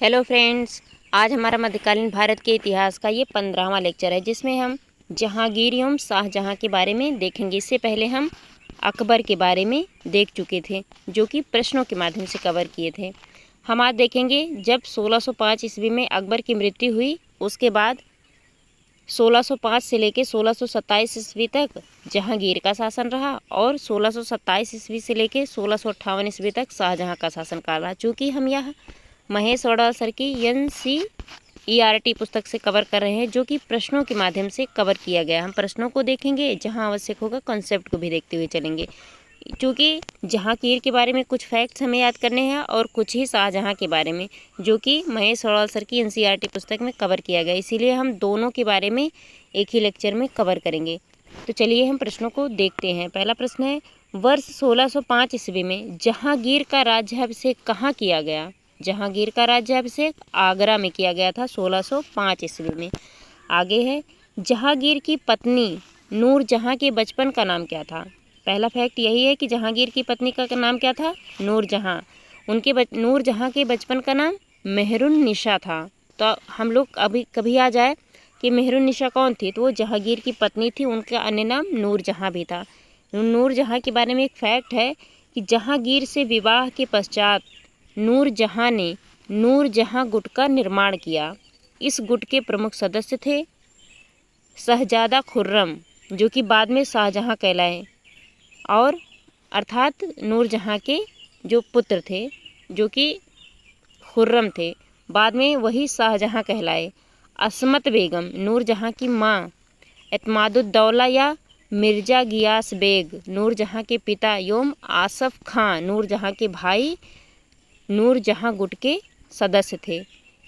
Hello friends, आज हमारा मध्यकालीन भारत के इतिहास का ये 15वां लेक्चर है, जिसमें हम जहांगीर एवं शाहजहां के बारे में देखेंगे। इससे पहले हम अकबर के बारे में देख चुके थे, जो कि प्रश्नों के माध्यम से कवर किए थे। हम आज देखेंगे जब 1605 ईस्वी में अकबर की मृत्यु हुई, उसके बाद 1605 से लेकर 1627 ईस्वी तक जहांगीर का शासन रहा और 1627 ईस्वी से लेकर 1658 ईस्वी तक शाहजहां का शासनकाल रहा। चूँकि हम यह महेश वड़ाल सर की NCERT पुस्तक से कवर कर रहे हैं, जो कि प्रश्नों के माध्यम से कवर किया गया। हम प्रश्नों को देखेंगे, जहां आवश्यक होगा कॉन्सेप्ट को भी देखते हुए चलेंगे। क्योंकि जहांगीर के बारे में कुछ फैक्ट्स हमें याद करने हैं और कुछ ही शाहजहां के बारे में, जो कि महेश वड़ाल सर की NCERT पुस्तक में कवर किया गया। इसीलिए हम दोनों के बारे में एक ही लेक्चर में कवर करेंगे। तो चलिए हम प्रश्नों को देखते हैं। पहला प्रश्न है, वर्ष 1605 ईस्वी में जहांगीर का राज्याभिषेक कहाँ किया गया? जहांगीर का राज्याभिषेक आगरा में किया गया था 1605 ईस्वी में। आगे है, जहांगीर की पत्नी नूरजहां के बचपन का नाम क्या था? पहला फैक्ट यही है कि जहांगीर की पत्नी का नाम क्या था? नूरजहां। नूरजहां के बचपन का नाम मेहरुन्निसा था। तो हम लोग अभी कभी आ जाए कि मेहरुन्निसा कौन थी, तो वो जहांगीर की पत्नी थी। उनका अन्य नाम नूरजहां भी था। नूरजहां के बारे में एक फैक्ट है कि जहांगीर से विवाह के पश्चात नूरजहां ने नूरजहां गुट का निर्माण किया। इस गुट के प्रमुख सदस्य थे शहजादा खुर्रम, जो कि बाद में शाहजहां कहलाए, और अर्थात नूरजहां के जो पुत्र थे, जो कि खुर्रम थे, बाद में वही शाहजहां कहलाए। असमत बेगम नूरजहां की माँ, एतमादुद्दौला या मिर्जा गियास बेग नूरजहां के पिता एवं आसफ खां नूरजहां के भाई नूरजहां गुट के सदस्य थे।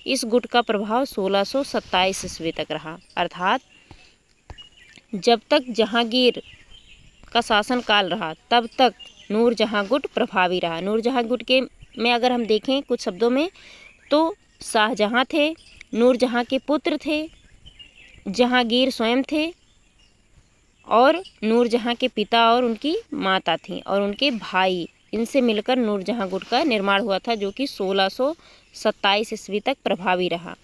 इस गुट का प्रभाव 1627 ईस्वी तक रहा, अर्थात जब तक जहांगीर का शासनकाल रहा तब तक नूरजहां गुट प्रभावी रहा। नूरजहां गुट के में अगर हम देखें कुछ शब्दों में, तो शाहजहां थे, नूरजहां के पुत्र थे, जहांगीर स्वयं थे, और नूरजहां के पिता और उनकी माता थी, और उनके भाई, इनसे मिलकर नूरजहां गुट का निर्माण हुआ था, जो कि 1627 ईस्वी तक प्रभावी रहा।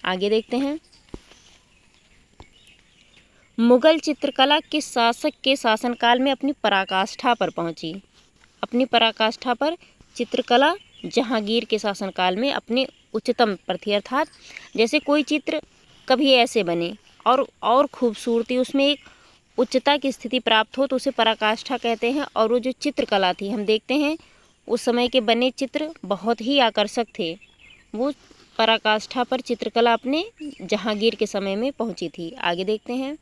आगे देखते हैं, मुगल चित्रकला किस शासक के शासनकाल में अपनी पराकाष्ठा पर पहुंची? अपनी पराकाष्ठा पर चित्रकला जहांगीर के शासनकाल में अपने उच्चतम पर थी। अर्थात जैसे कोई चित्र कभी ऐसे बने और खूबसूरती, उसमें एक उच्चता की स्थिति प्राप्त हो, तो उसे पराकाष्ठा कहते हैं। और वो जो चित्रकला थी, हम देखते हैं उस समय के बने चित्र बहुत ही आकर्षक थे। वो पराकाष्ठा पर चित्रकला अपने जहांगीर के समय में पहुंची थी। आगे देखते हैं,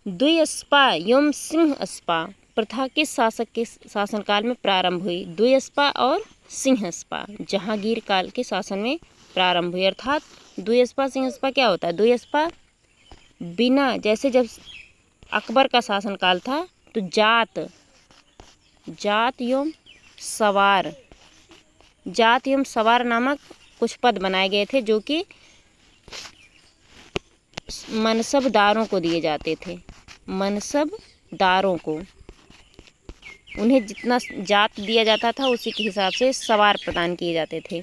द्विस्पा एवं सिंहस्पा प्रथा किस शासक के शासनकाल में प्रारंभ हुई? द्विस्पा और सिंहस्पा जहांगीर काल के शासन में प्रारंभ हुई। अर्थात द्विस्पा सिंहस्पा क्या होता है? द्विस्पा बिना, जैसे जब अकबर का शासनकाल था तो जात एवं सवार नामक कुछ पद बनाए गए थे, जो कि मनसबदारों को दिए जाते थे। मनसबदारों को उन्हें जितना जात दिया जाता था, उसी के हिसाब से सवार प्रदान किए जाते थे।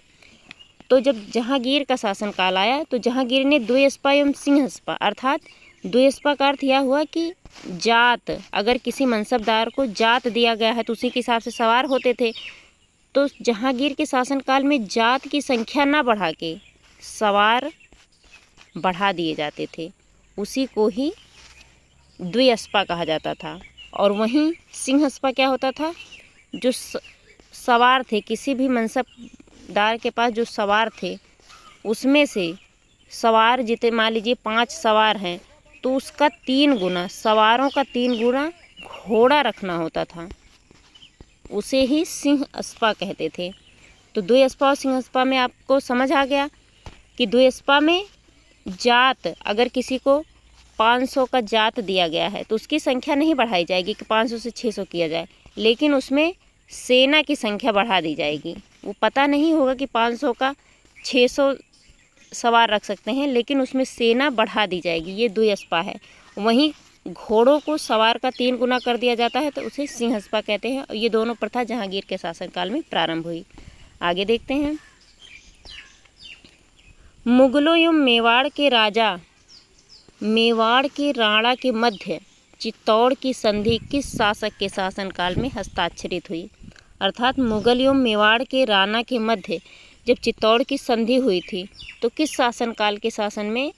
तो जब जहांगीर का शासनकाल आया तो जहांगीर ने द्विस्पा एवं सिंहस्पा, अर्थात द्विस्पा का अर्थ यह हुआ कि जात, अगर किसी मनसबदार को जात दिया गया है तो उसी के हिसाब से सवार होते थे। तो जहांगीर के शासनकाल में जात की संख्या ना बढ़ा के सवार बढ़ा दिए जाते थे, उसी को ही द्विस्पा कहा जाता था। और वहीं सिंहस्पा क्या होता था? जो सवार थे, किसी भी मनसबदार के पास जो सवार थे, उसमें से सवार जितने, मान लीजिए 5 सवार हैं, तो उसका 3 गुना, सवारों का 3 गुना घोड़ा रखना होता था, उसे ही सिंहस्पा कहते थे। तो द्विस्पा और सिंहस्पा में आपको समझ आ गया कि द्विस्पा में जात, अगर किसी को 500 का जात दिया गया है तो उसकी संख्या नहीं बढ़ाई जाएगी कि 500 से 600 किया जाए, लेकिन उसमें सेना की संख्या बढ़ा दी जाएगी। वो पता नहीं होगा कि 500 का 600 सवार रख सकते हैं, लेकिन उसमें सेना बढ़ा दी जाएगी, ये द्विस्पा है। वहीं घोड़ों को सवार का 3 गुना कर दिया जाता है, तो उसे सिंहस्पा कहते हैं। और ये दोनों प्रथा जहांगीर के शासनकाल में प्रारंभ हुई। आगे देखते हैं, मुगलों एवं मेवाड़ के राणा के मध्य चित्तौड़ की संधि किस शासक के शासनकाल में हस्ताक्षरित हुई? अर्थात मुगल एवं मेवाड़ के राणा के मध्य जब चित्तौड़ की संधि हुई थी तो किस शासनकाल के शासन में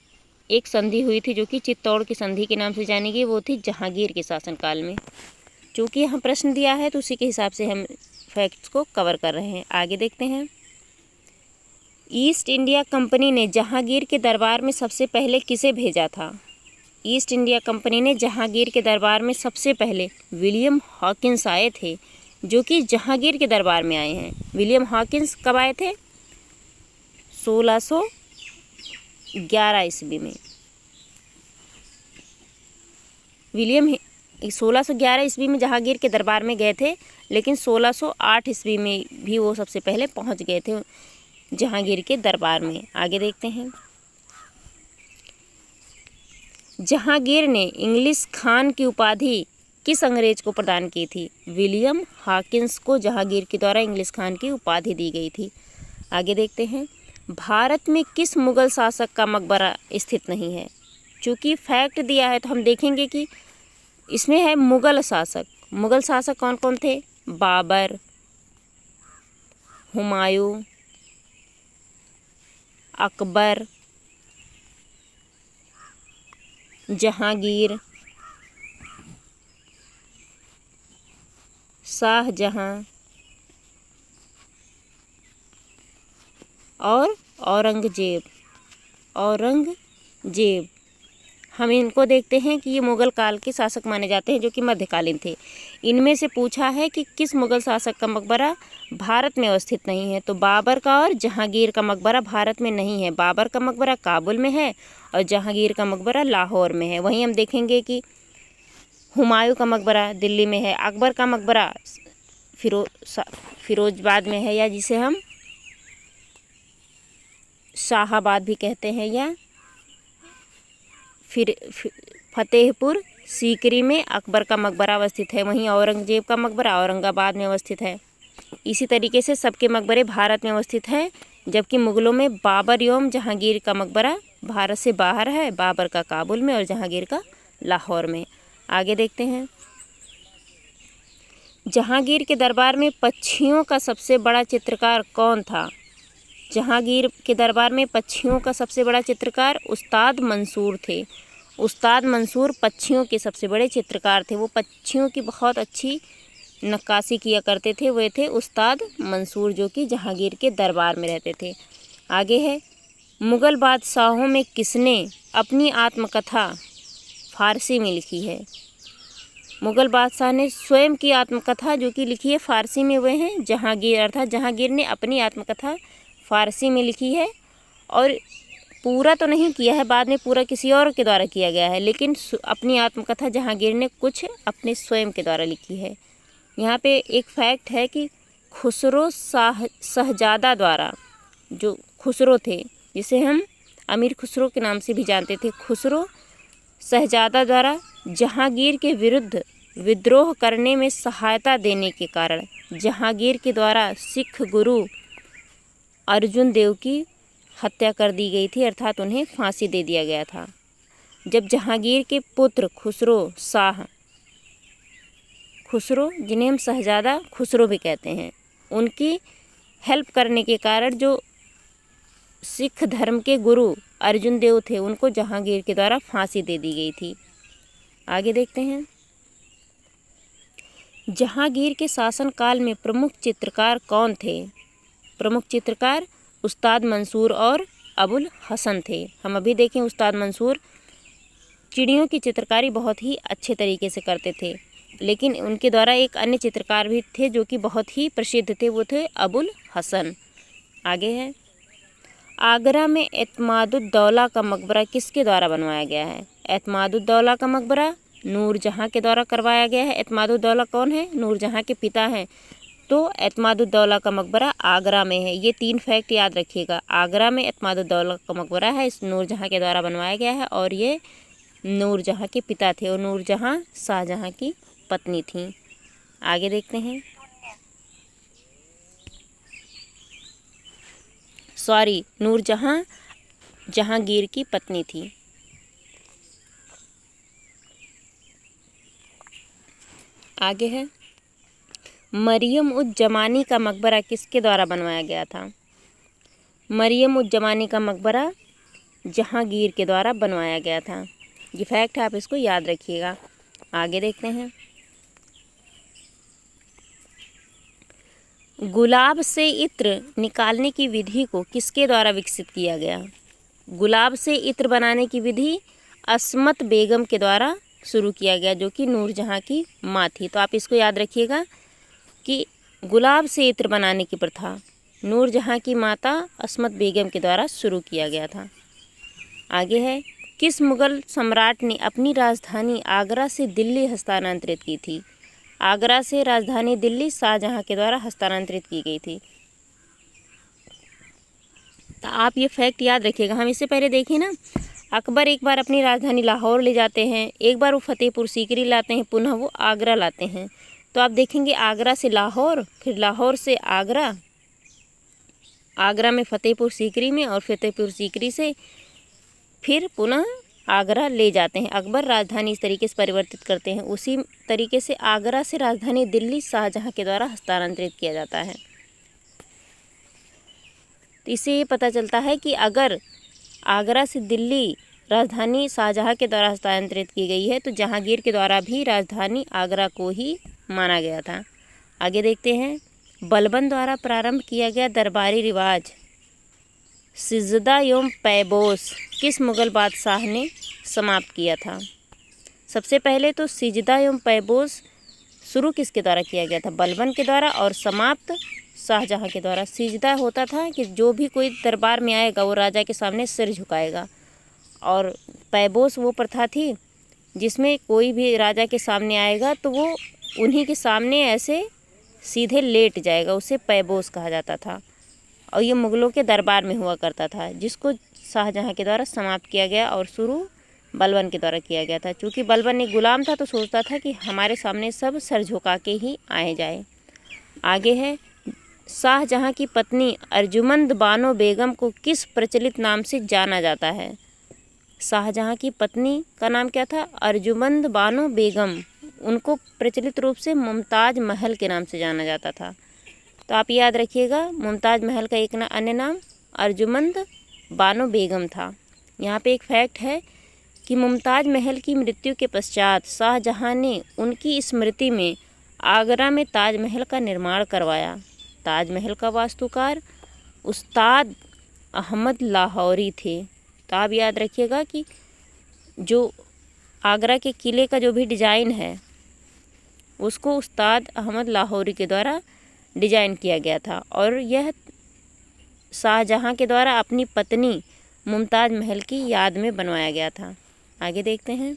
एक संधि हुई थी जो कि चित्तौड़ की संधि के नाम से जानी गई? वो थी जहांगीर के शासनकाल में। चूँकि यहाँ प्रश्न दिया है तो उसी के हिसाब से हम फैक्ट्स को कवर कर रहे हैं। आगे देखते हैं। ईस्ट इंडिया कंपनी ने जहांगीर के दरबार में सबसे पहले किसे भेजा था? ईस्ट इंडिया कंपनी ने जहांगीर के दरबार में सबसे पहले विलियम हॉकिंस आए थे, जो कि जहांगीर के दरबार में आए हैं। विलियम हॉकिंस कब आए थे? 1611 ईस्वी में। विलियम 1611 ईस्वी में जहांगीर के दरबार में गए थे, लेकिन 1608 ईस्वी में भी वो सबसे पहले पहुंच गए थे जहांगीर के दरबार में। आगे देखते हैं। जहांगीर ने इंग्लिश खान की उपाधि किस अंग्रेज को प्रदान की थी? विलियम हॉकिंस को जहांगीर के द्वारा इंग्लिश खान की उपाधि दी गई थी। आगे देखते हैं। भारत में किस मुगल शासक का मकबरा स्थित नहीं है? चूँकि फैक्ट दिया है तो हम देखेंगे कि इसमें है मुगल शासक। मुगल शासक कौन कौन थे? बाबर, हुमायूं, अकबर, जहांगीर, शाहजहां और औरंगजेब। हम इनको देखते हैं कि ये मुगल काल के शासक माने जाते हैं जो कि मध्यकालीन थे। इनमें से पूछा है कि किस मुगल शासक का मकबरा भारत में अवस्थित नहीं है? तो बाबर का और जहांगीर का मकबरा भारत में नहीं है। बाबर का मकबरा काबुल में है और जहांगीर का मकबरा लाहौर में है। वहीं हम देखेंगे कि हुमायूं का मकबरा दिल्ली में है, अकबर का मकबरा फिरोजाबाद में है, या जिसे हम शाहाबाद भी कहते हैं, या फिर फतेहपुर सीकरी में अकबर का मकबरा अवस्थित है। वहीं औरंगजेब का मकबरा औरंगाबाद में अवस्थित है। इसी तरीके से सबके मकबरे भारत में अवस्थित हैं, जबकि मुगलों में बाबर एवं जहांगीर का मकबरा भारत से बाहर है, बाबर का काबुल में और जहांगीर का लाहौर में। आगे देखते हैं। जहांगीर के दरबार में पक्षियों का सबसे बड़ा चित्रकार कौन था? जहांगीर के दरबार में पक्षियों का सबसे बड़ा चित्रकार उस्ताद मंसूर थे। उस्ताद मंसूर पक्षियों के सबसे बड़े चित्रकार थे। वो पक्षियों की बहुत अच्छी नक्काशी किया करते थे। वे थे उस्ताद मंसूर, जो कि जहांगीर के दरबार में रहते थे। आगे है। मुग़ल बादशाहों में किसने अपनी आत्मकथा फारसी में लिखी है? मुग़ल बादशाह ने स्वयं की आत्मकथा जो कि लिखी है फारसी में, वे हैं जहांगीर। अर्थात जहांगीर ने अपनी आत्मकथा फारसी में लिखी है, और पूरा तो नहीं किया है, बाद में पूरा किसी और के द्वारा किया गया है, लेकिन अपनी आत्मकथा जहांगीर ने कुछ अपने स्वयं के द्वारा लिखी है। यहाँ पे एक फैक्ट है कि खुसरो शहजादा द्वारा, जो खुसरो थे जिसे हम अमीर खुसरो के नाम से भी जानते थे, खुसरो शहजादा द्वारा जहांगीर के विरुद्ध विद्रोह करने में सहायता देने के कारण जहांगीर के द्वारा सिख गुरु अर्जुन देव की हत्या कर दी गई थी, अर्थात उन्हें फांसी दे दिया गया था। जब जहांगीर के पुत्र खुसरो जिन्हें हम शहजादा खुसरो भी कहते हैं, उनकी हेल्प करने के कारण जो सिख धर्म के गुरु अर्जुन देव थे, उनको जहांगीर के द्वारा फांसी दे दी गई थी। आगे देखते हैं। जहांगीर के शासनकाल में प्रमुख चित्रकार कौन थे? प्रमुख चित्रकार उस्ताद मंसूर और अबुल हसन थे। हम अभी देखें, उस्ताद मंसूर चिड़ियों की चित्रकारी बहुत ही अच्छे तरीके से करते थे, लेकिन उनके द्वारा एक अन्य चित्रकार भी थे जो कि बहुत ही प्रसिद्ध थे, वो थे अबुल हसन। आगे है। आगरा में एतमादुद्दौला का मकबरा किसके द्वारा बनवाया गया है? एतमादुद्दौला का मकबरा नूरजहाँ के द्वारा करवाया गया है। एतमादुद्दौला कौन है? नूरजहाँ के पिता हैं। तो एतमादुद्दौला का मकबरा आगरा में है। ये 3 फैक्ट याद रखिएगा। आगरा में एतमादुद्दौला का मकबरा है, इस नूरजहाँ के द्वारा बनवाया गया है, और ये नूरजहाँ के पिता थे, और नूरजहाँ शाहजहाँ की पत्नी थी। आगे देखते हैं। नूरजहाँ जहांगीर की पत्नी थी। आगे है, मरियम उज जमानी का मकबरा किसके द्वारा बनवाया गया था? मरियम उज जमानी का मकबरा जहांगीर के द्वारा बनवाया गया था। ये फैक्ट है, आप इसको याद रखिएगा। आगे देखते हैं, गुलाब से इत्र निकालने की विधि को किसके द्वारा विकसित किया गया? गुलाब से इत्र बनाने की विधि अस्मत बेगम के द्वारा शुरू किया गया, जो कि नूरजहाँ की माँ थी। तो आप इसको याद रखिएगा कि गुलाब से इत्र बनाने की प्रथा नूरजहाँ की माता अस्मत बेगम के द्वारा शुरू किया गया था। आगे है, किस मुग़ल सम्राट ने अपनी राजधानी आगरा से दिल्ली हस्तांतरित की थी? आगरा से राजधानी दिल्ली शाहजहाँ के द्वारा हस्तांतरित की गई थी। तो आप ये फैक्ट याद रखिएगा। हम इससे पहले देखें ना, अकबर एक बार अपनी राजधानी लाहौर ले जाते हैं, एक बार वो फतेहपुर सीकरी लाते हैं, पुनः वो आगरा लाते हैं। तो आप देखेंगे आगरा से लाहौर, फिर लाहौर से आगरा, आगरा में फतेहपुर सीकरी में, और फतेहपुर सीकरी से फिर पुनः आगरा ले जाते हैं। अकबर राजधानी इस तरीके से परिवर्तित करते हैं। उसी तरीके से आगरा से राजधानी दिल्ली शाहजहाँ के द्वारा हस्तांतरित किया जाता है। तो इससे ये पता चलता है कि अगर आगरा से दिल्ली राजधानी शाहजहाँ के द्वारा हस्तांतरित की गई है, तो जहांगीर के द्वारा भी राजधानी आगरा को ही माना गया था। आगे देखते हैं, बलबन द्वारा प्रारंभ किया गया दरबारी रिवाज सिजदा योम पैबोस किस मुग़ल बादशाह ने समाप्त किया था? सबसे पहले तो सिजदा योम पैबोस शुरू किसके द्वारा किया गया था? बलबन के द्वारा, और समाप्त शाहजहाँ के द्वारा। सिजदा होता था कि जो भी कोई दरबार में आएगा वो राजा के सामने सिर झुकाएगा, और पैबोस वो प्रथा थी जिसमें कोई भी राजा के सामने आएगा तो वो उन्हीं के सामने ऐसे सीधे लेट जाएगा, उसे पैबोस कहा जाता था। और ये मुग़लों के दरबार में हुआ करता था, जिसको शाहजहाँ के द्वारा समाप्त किया गया और शुरू बलबन के द्वारा किया गया था। चूँकि बलबन एक गुलाम था तो सोचता था कि हमारे सामने सब सर झुका के ही आए जाए। आगे है, शाहजहाँ की पत्नी अर्जुमंद बानो बेगम को किस प्रचलित नाम से जाना जाता है? शाहजहाँ की पत्नी का नाम क्या था? अर्जुमंद बानो बेगम। उनको प्रचलित रूप से मुमताज़ महल के नाम से जाना जाता था। तो आप याद रखिएगा, मुमताज़ महल का एक अन्य नाम अर्जुमंद बानो बेगम था। यहाँ पे एक फैक्ट है कि मुमताज़ महल की मृत्यु के पश्चात शाहजहाँ ने उनकी स्मृति में आगरा में ताजमहल का निर्माण करवाया। ताजमहल का वास्तुकार उस्ताद अहमद लाहौरी थे। तो आप याद रखिएगा कि जो आगरा के किले का जो भी डिज़ाइन है उसको उस्ताद अहमद लाहौरी के द्वारा डिज़ाइन किया गया था, और यह शाहजहाँ के द्वारा अपनी पत्नी मुमताज़ महल की याद में बनवाया गया था। आगे देखते हैं,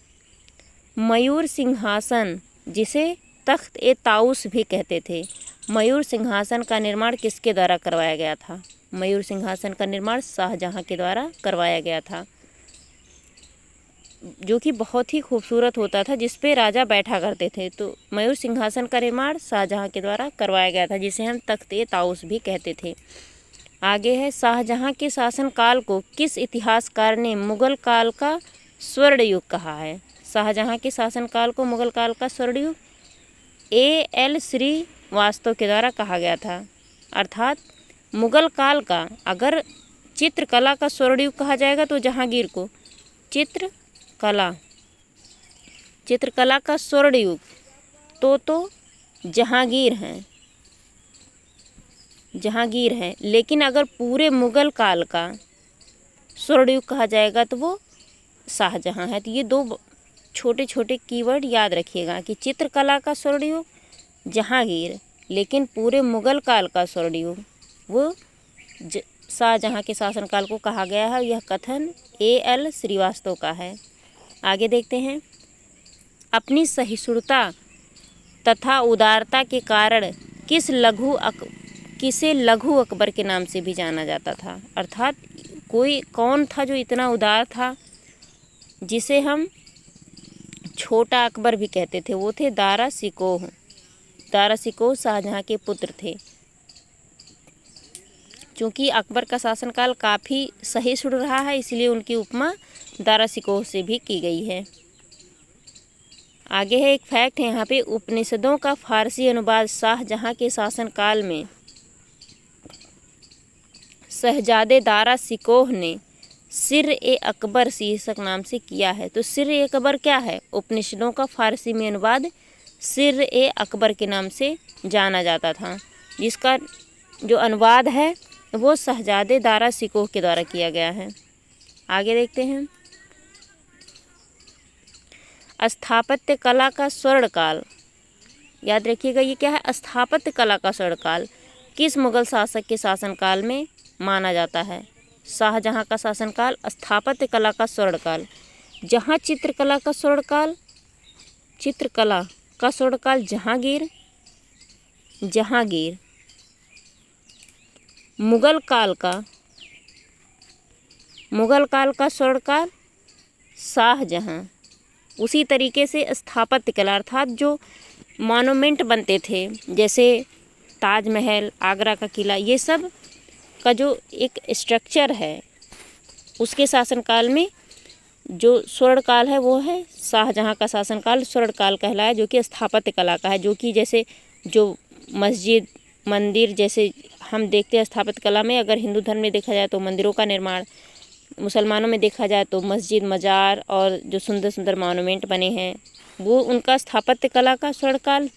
मयूर सिंहासन जिसे तख्त ए ताउस भी कहते थे, मयूर सिंहासन का निर्माण किसके द्वारा करवाया गया था? मयूर सिंहासन का निर्माण शाहजहाँ के द्वारा करवाया गया था, जो कि बहुत ही खूबसूरत होता था, जिस पे राजा बैठा करते थे। तो मयूर सिंहासन का निर्माण शाहजहाँ के द्वारा करवाया गया था, जिसे हम तख्त ए ताउस भी कहते थे। आगे है, शाहजहाँ के शासनकाल को किस इतिहासकार ने मुग़ल काल का स्वर्ण युग कहा है? शाहजहाँ के शासनकाल को मुग़ल काल का स्वर्ण युग A.L. श्रीवास्तव के द्वारा कहा गया था। अर्थात मुग़ल काल का अगर चित्रकला का स्वर्ण युग कहा जाएगा तो जहांगीर को चित्रकला का स्वर्ण युग तो जहांगीर हैं। लेकिन अगर पूरे मुग़ल काल का स्वर्ण युग कहा जाएगा तो वो शाहजहाँ है। तो ये दो छोटे छोटे कीवर्ड याद रखिएगा कि चित्रकला का स्वर्ण युग जहांगीर, लेकिन पूरे मुग़ल काल का स्वर्ण युग वो शाहजहाँ के शासनकाल को कहा गया है। यह कथन A.L. श्रीवास्तव का है। आगे देखते हैं, अपनी सहिष्णुता तथा उदारता के कारण किसे लघु अकबर के नाम से भी जाना जाता था? अर्थात कौन था जो इतना उदार था, जिसे हम छोटा अकबर भी कहते थे? वो थे दारा शिकोह शाहजहाँ के पुत्र थे। चूँकि अकबर का शासनकाल काफ़ी सहिष्णु रहा है, इसलिए उनकी उपमा दारासिकोह से भी की गई है। आगे है एक फैक्ट है यहाँ पे, उपनिषदों का फारसी अनुवाद शाहजहाँ के शासनकाल में शहजादे दारासिकोह ने सिर-ए-अकबर शीर्षक नाम से किया है। तो सिर-ए-अकबर क्या है? उपनिषदों का फारसी में अनुवाद सिर-ए-अकबर के नाम से जाना जाता था, जिसका जो अनुवाद है वो शहजादे दारासिकोह के द्वारा किया गया है। आगे देखते हैं, स्थापत्य कला का स्वर्णकाल। याद रखिएगा ये क्या है? स्थापत्य कला का स्वर्णकाल किस मुगल शासक के शासनकाल में माना जाता है? शाहजहाँ का शासनकाल स्थापत्य कला का स्वर्णकाल। जहाँ चित्रकला का स्वर्णकाल जहांगीर। मुगल काल का स्वर्णकाल शाहजहाँ। उसी तरीके से स्थापत्य कला अर्थात जो मॉन्यूमेंट बनते थे, जैसे ताजमहल, आगरा का किला, ये सब का जो एक स्ट्रक्चर है उसके शासनकाल में जो स्वर्णकाल है वो है शाहजहाँ का शासनकाल स्वर्णकाल कहलाया, जो कि स्थापत्य कला का है। जो कि जैसे जो मस्जिद, मंदिर जैसे हम देखते हैं स्थापत्य कला में, अगर हिंदू धर्म में देखा जाए तो मंदिरों का निर्माण, मुसलमानों में देखा जाए तो मस्जिद, मज़ार और जो सुंदर सुंदर मॉन्यूमेंट बने हैं वो उनका स्थापत्य कला का स्वर्णकाल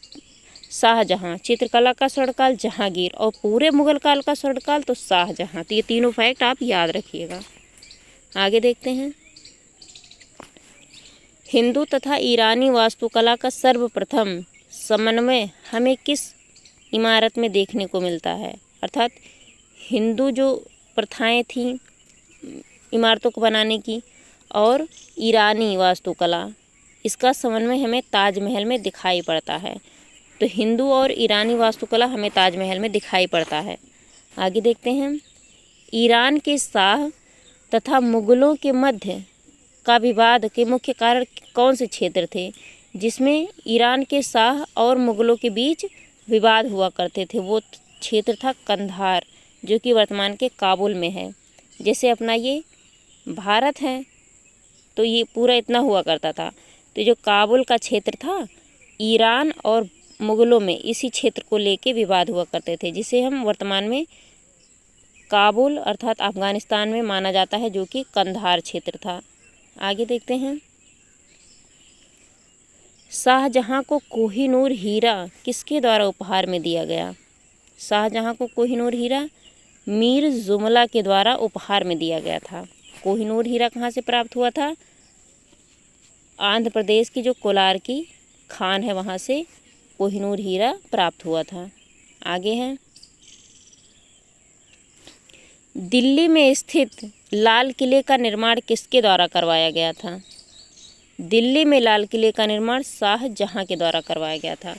शाहजहाँ, चित्रकला का स्वर्णकाल जहांगीर और पूरे मुगल काल का स्वर्णकाल तो शाहजहाँ। तो ये तीनों फैक्ट आप याद रखिएगा। आगे देखते हैं, हिंदू तथा ईरानी वास्तुकला का सर्वप्रथम समन्वय हमें किस इमारत में देखने को मिलता है? अर्थात हिंदू जो प्रथाएं थीं इमारतों को बनाने की और ईरानी वास्तुकला, इसका समन्वय हमें ताजमहल में दिखाई पड़ता है। तो हिंदू और ईरानी वास्तुकला हमें ताजमहल में दिखाई पड़ता है। आगे देखते हैं, ईरान के शाह तथा मुगलों के मध्य का विवाद के मुख्य कारण कौन से क्षेत्र थे? जिसमें ईरान के शाह और मुगलों के बीच विवाद हुआ करते थे, वो क्षेत्र था कंधार, जो कि वर्तमान के काबुल में है। जैसे अपना ये भारत है तो ये पूरा इतना हुआ करता था, तो जो काबुल का क्षेत्र था, ईरान और मुगलों में इसी क्षेत्र को लेके विवाद हुआ करते थे, जिसे हम वर्तमान में काबुल अर्थात अफ़गानिस्तान में माना जाता है, जो कि कंधार क्षेत्र था। आगे देखते हैं, शाहजहाँ को कोहिनूर हीरा किसके द्वारा उपहार में दिया गया? शाहजहाँ को कोहिनूर हीरा मीर जुमला के द्वारा उपहार में दिया गया था। कोहिनूर हीरा कहाँ से प्राप्त हुआ था? आंध्र प्रदेश की जो कोलार की खान है वहाँ से कोहिनूर हीरा प्राप्त हुआ था। आगे है, दिल्ली में स्थित लाल किले का निर्माण किसके द्वारा करवाया गया था? दिल्ली में लाल किले का निर्माण शाहजहाँ के द्वारा करवाया गया था।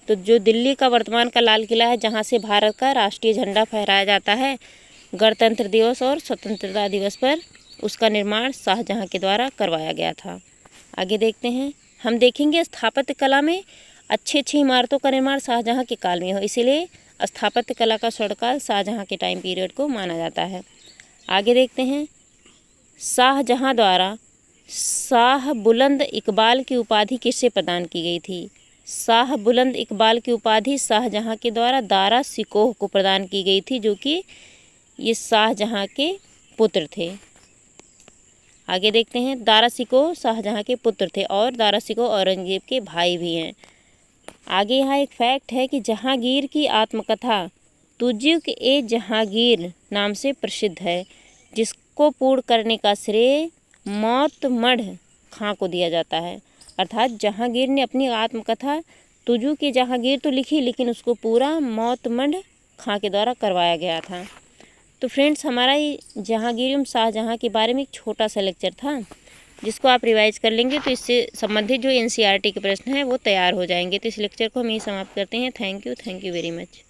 तो जो दिल्ली का वर्तमान का लाल किला है, जहाँ से भारत का राष्ट्रीय झंडा फहराया जाता है गणतंत्र दिवस और स्वतंत्रता दिवस पर, उसका निर्माण शाहजहाँ के द्वारा करवाया गया था। आगे देखते हैं, हम देखेंगे स्थापत्य कला में अच्छी इमारतों का निर्माण शाहजहाँ के काल में हो, इसीलिए स्थापत्य कला का स्वर्णकाल शाहजहाँ के टाइम पीरियड को माना जाता है। आगे देखते हैं, शाहजहाँ द्वारा शाह बुलंद इकबाल की उपाधि किससे प्रदान की गई थी? शाह बुलंद इकबाल की उपाधि शाहजहाँ के द्वारा दारासिकोह को प्रदान की गई थी, जो कि ये शाहजहाँ के पुत्र थे। आगे देखते हैं, दारासिकोह शाहजहाँ के पुत्र थे और दारासिकोह औरंगजेब के भाई भी हैं। आगे यहाँ एक फैक्ट है कि जहांगीर की आत्मकथा तुजुक ए जहांगीर नाम से प्रसिद्ध है, जिसको पूर्ण करने का श्रेय मोतमढ़ खां को दिया जाता है। अर्थात जहांगीर ने अपनी आत्मकथा तुजुक ए जहांगीर तो लिखी, लेकिन उसको पूरा मोतमढ़ खां के द्वारा करवाया गया था। तो फ्रेंड्स, हमारा ये जहांगीर एवं शाहजहाँ के बारे में एक छोटा सा लेक्चर था, जिसको आप रिवाइज कर लेंगे तो इससे संबंधित जो एनसीईआरटी के प्रश्न हैं वो तैयार हो जाएंगे। तो इस लेक्चर को हम यही समाप्त करते हैं। Thank you very much.